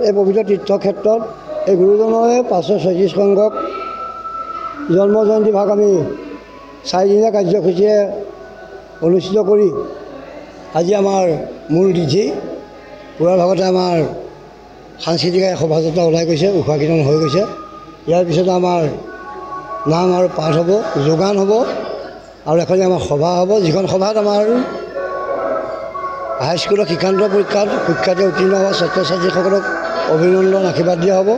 এই পবিত্ৰ তীৰ্থক্ষেত্ৰত এই গুৰুজনৰে 536 সংখ্যক জন্ম জয়ন্তী ভাগ আমি 4 দিনীয়া কাৰ্যসূচীৰে অনুষ্ঠিত কৰি আজি আমাৰ মূল তিথি পুৱাৰ ভাগতে আমাৰ সাংস্কৃতিক শোভাযাত্ৰা ওলাই গৈছে, উষা কীৰ্তন হৈ গৈছে। ইয়াৰ পিছতে আমাৰ নাম আৰু পাঠ হ'ব, যোগান হ'ব আৰু এখনি আমাৰ সভা হ'ব, যিখন সভাত আমাৰ হাইস্কুলৰ শিক্ষান্ত পৰীক্ষাত সুখ্যাতি উত্তীৰ্ণ হোৱা ছাত্ৰ ছাত্ৰীসকলক অভিনন্দন আশীৰ্বাদ দিয়া হ'ব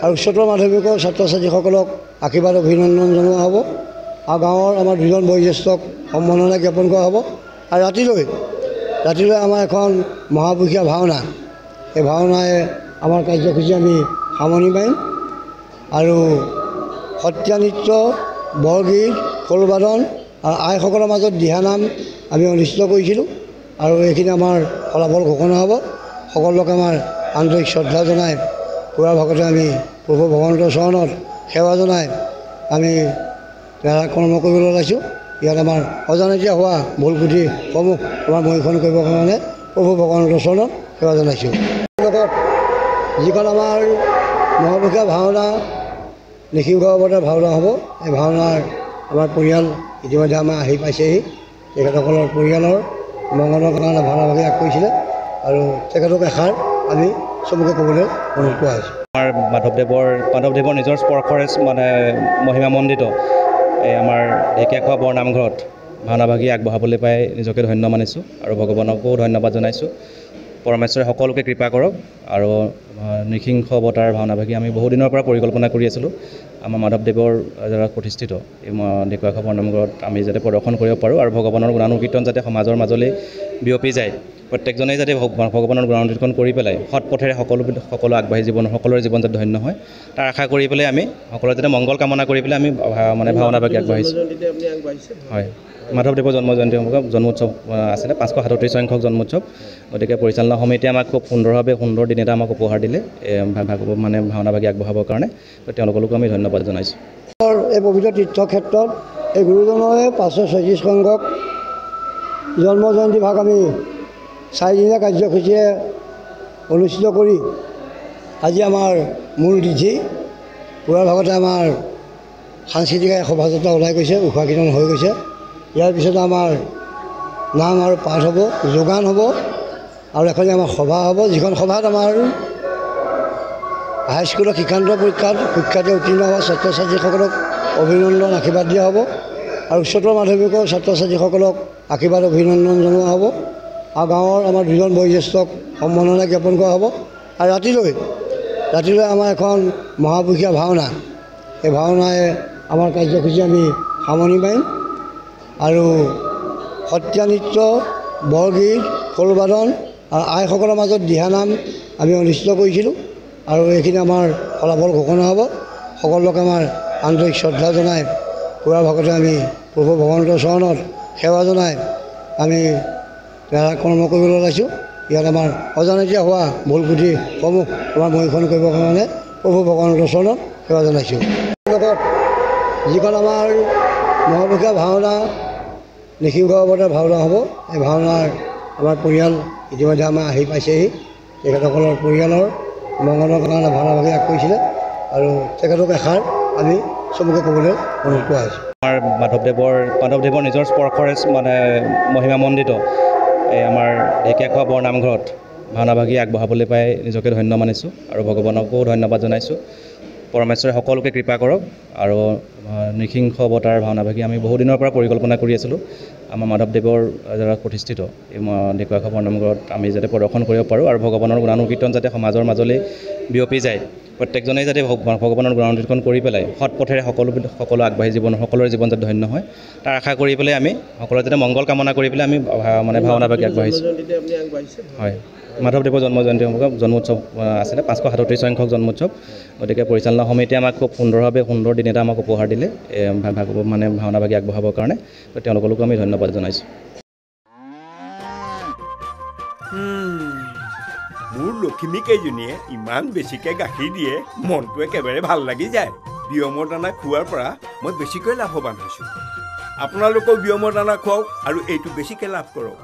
আৰু উচ্চতৰ মাধ্যমিকৰ ছাত্ৰ ছাত্ৰীসকলক আশীৰ্বাদ অভিনন্দন জনোৱা হ'ব আৰু গাঁৱৰ আমাৰ দুজন বয়োজ্যেষ্ঠক সম্মাননা জ্ঞাপন কৰা হ'ব। আৰু ৰাতিলৈ আমাৰ এখন মহাপুৰুষীয়া ভাওনা, এই ভাওনাই আমাৰ কাৰ্যসূচী আমি সামৰণি মাৰিম আৰু সত্ৰীয়া নৃত্য, বৰগীত, খোলবাদন আৰু আইসকলৰ মাজত দিহানাম আমি অনুষ্ঠিত কৰিছিলোঁ আৰু এইখিনি আমাৰ ফলাফল ঘোষণা হ'ব। সকলোকে আমাৰ আন্তৰিক শ্ৰদ্ধা জনাই পুৱাৰ ভাগতে আমি প্ৰভু ভগৱন্তৰ চৰণত সেৱা জনাই আমি কৰ্ম কৰিবলৈ ওলাইছোঁ। ইয়াত আমাৰ অজানিতে হোৱা ভুল ত্ৰুটিসমূহ আমাৰ মহীখন কৰিবৰ কাৰণে প্ৰভু ভগৱন্তৰ চৰণত সেৱা জনাইছোঁ। লগত যিখন আমাৰ মহাপুৰুষীয়া ভাওনা নিসিংহ অৱতাৰ ভাওনা হ'ব, এই ভাওনাৰ আমাৰ পৰিয়াল ইতিমধ্যে আমাৰ আহি পাইছেহি। তেখেতসকলৰ পৰিয়ালৰ মংগলৰ কাৰণে ভাওনাভাগে আগ কৰিছিলে আৰু তেখেতক এষাৰ আমি চমুকৈ ক'বলৈ অনুৰোধ কৰা হৈছে। আমাৰ মাধৱদেৱৰ নিজৰ স্পৰ্শৰে মানে মহিমামণ্ডিত এই আমাৰ ঢেকীয়াখোৱা বৰনামঘৰত ভাওনাভাগী আগবঢ়াবলৈ পাই নিজকে ধন্য মানিছোঁ আৰু ভগৱানকো ধন্যবাদ জনাইছোঁ। পৰমেশ্বৰে সকলোকে কৃপা কৰক আৰু নৃসিংহ অৱতাৰ ভাওনাভাগী আমি বহুদিনৰ পৰা পৰিকল্পনা কৰি আছিলোঁ। আমাৰ মাধৱদেৱৰ দ্বাৰা প্ৰতিষ্ঠিত এই ঢেকীয়াখোৱা বৰনামঘৰত আমি যাতে প্ৰদৰ্শন কৰিব পাৰোঁ আৰু ভগৱানৰ গুণানুকীৰ্তন যাতে সমাজৰ মাজলৈ বিয়পি যায়, প্ৰত্যেকজনেই যাতে ভগৱানৰ গুণানুকীৰ্তন কৰি পেলাই সৎ পথেৰে সকলো আগবাঢ়ি সকলোৰে জীৱন যাতে ধন্য হয় তাৰ আশা কৰি পেলাই আমি সকলোৰে যাতে মংগল কামনা কৰি পেলাই আমি মানে ভাওনাভাগী আগবাঢ়িছোঁ। হয়, মাধৱদেৱৰ জন্মোৎসৱ আছিলে 537 সংখ্যক জন্মোৎসৱ। গতিকে পৰিচালনা সমিতিয়ে আমাক খুব সুন্দৰ দিন এটা আমাক উপহাৰ দিলে মানে ভাওনাভাগী আগবঢ়াবৰ কাৰণে। তেওঁলোকলৈকো আমি ধন্যবাদ জনাইছোঁ। এই পবিত্ৰ তীৰ্থক্ষেত্ৰত এই গুৰুজনৰে 536 সংখ্যক জন্ম জয়ন্তী ভাগ আমি 4 দিনীয়া কাৰ্যসূচীৰে অনুষ্ঠিত কৰি আজি আমাৰ মূল তিথি পুৱাৰ ভাগতে আমাৰ সাংস্কৃতিক শোভাযাত্ৰা ওলাই গৈছে, উষা কীৰ্তন হৈ গৈছে। ইয়াৰ পিছতে আমাৰ নাম আৰু পাঠ হ'ব, যোগান হ'ব আৰু এখনি আমাৰ সভা হ'ব, যিখন সভাত আমাৰ হাইস্কুলৰ শিক্ষান্ত পৰীক্ষাত সুখ্যাতি উত্তীৰ্ণ হোৱা ছাত্ৰ ছাত্ৰীসকলক অভিনন্দন আশীৰ্বাদ দিয়া হ'ব আৰু উচ্চতৰ মাধ্যমিকৰ ছাত্ৰ ছাত্ৰীসকলক আশীৰ্বাদ অভিনন্দন জনোৱা হ'ব আৰু গাঁৱৰ আমাৰ দুজন বয়োজ্যেষ্ঠক সম্মাননা জ্ঞাপন কৰা হ'ব। আৰু ৰাতিলৈ আমাৰ এখন মহাপুৰুষীয়া ভাওনা, এই ভাওনাই আমাৰ কাৰ্যসূচী আমি সামৰণি মাৰিম আৰু সত্ৰীয়া নৃত্য, বৰগীত, খোলবাদন আৰু আইসকলৰ মাজত দিহানাম আমি অনুষ্ঠিত কৰিছিলোঁ আৰু এইখিনি আমাৰ ফলাফল ঘোষণা হ'ব। সকলোকে আমাৰ আন্তৰিক শ্ৰদ্ধা জনাই পুৱাৰ ভাগতে আমি প্ৰভু ভগৱন্তৰ চৰণত সেৱা জনাই আমি কৰ্ম কৰিবলৈ ওলাইছোঁ। ইয়াত আমাৰ অজানিতে হোৱা ভুল ত্ৰুটিসমূহ আমাৰ মহীখন কৰিবৰ কাৰণে প্ৰভু ভগৱন্তৰ চৰণত সেৱা জনাইছোঁ। লগত যিখন আমাৰ মহাপুৰুষীয়া ভাওনা নিসিংহ অৱতাৰ ভাওনা হ'ব, এই ভাওনাৰ আমাৰ পৰিয়াল ইতিমধ্যে আমাৰ আহি পাইছেহি। তেখেতসকলৰ পৰিয়ালৰ মংগলৰ কাৰণে ভাওনাভাগে আগ কৰিছিলে আৰু তেখেতক এষাৰ আমি চমুকৈ ক'বলৈ অনুৰোধ কৰা হৈছে। আমাৰ মাধৱদেৱৰ নিজৰ স্পৰ্শৰে মানে মহিমামণ্ডিত এই আমাৰ ঢেকীয়াখোৱা বৰনামঘৰত ভাওনাভাগী আগবঢ়াবলৈ পাই নিজকে ধন্য মানিছোঁ আৰু ভগৱানকো ধন্যবাদ জনাইছোঁ। পৰমেশ্বৰে সকলোকে কৃপা কৰক আৰু নৃসিংহ অৱতাৰ ভাওনাভাগী আমি বহুদিনৰ পৰা পৰিকল্পনা কৰি আছিলোঁ। আমাৰ মাধৱদেৱৰ দ্বাৰা প্ৰতিষ্ঠিত এই ঢেকীয়াখোৱা বৰনামঘৰত আমি যাতে প্ৰদৰ্শন কৰিব পাৰোঁ আৰু ভগৱানৰ গুণানুকীৰ্তন যাতে সমাজৰ মাজলৈ বিয়পি যায়, প্ৰত্যেকজনেই যাতে ভগৱানৰ গুণানুকীৰ্তন কৰি পেলাই সৎ পথেৰে সকলো আগবাঢ়ি সকলোৰে জীৱন যাতে ধন্য হয় তাৰ আশা কৰি পেলাই আমি সকলোৰে যাতে মংগল কামনা কৰি পেলাই আমি মানে ভাওনাভাগী আগবাঢ়িছোঁ। হয়, মাধৱদেৱৰ জন্মোৎসৱ আছিলে 537 সংখ্যক জন্মোৎসৱ। গতিকে পৰিচালনা সমিতিয়ে আমাক খুব সুন্দৰ দিন এটা আমাক উপহাৰ দিলে মানে ভাওনাভাগী আগবঢ়াবৰ কাৰণে। তেওঁলোকলৈকো আমি ধন্যবাদ জনাইছোঁ। মোৰ লখিমী কেইজনীয়ে ইমান বেছিকৈ গাখীৰ দিয়ে, মনটো একেবাৰে ভাল লাগি যায়। বিয়মৰ দানা খোৱাৰ পৰা মই বেছিকৈ লাভৱান হৈছোঁ। আপোনালোকেও বিয়মৰ দানা খুৱাওক আৰু এইটো বেছিকৈ লাভ কৰক।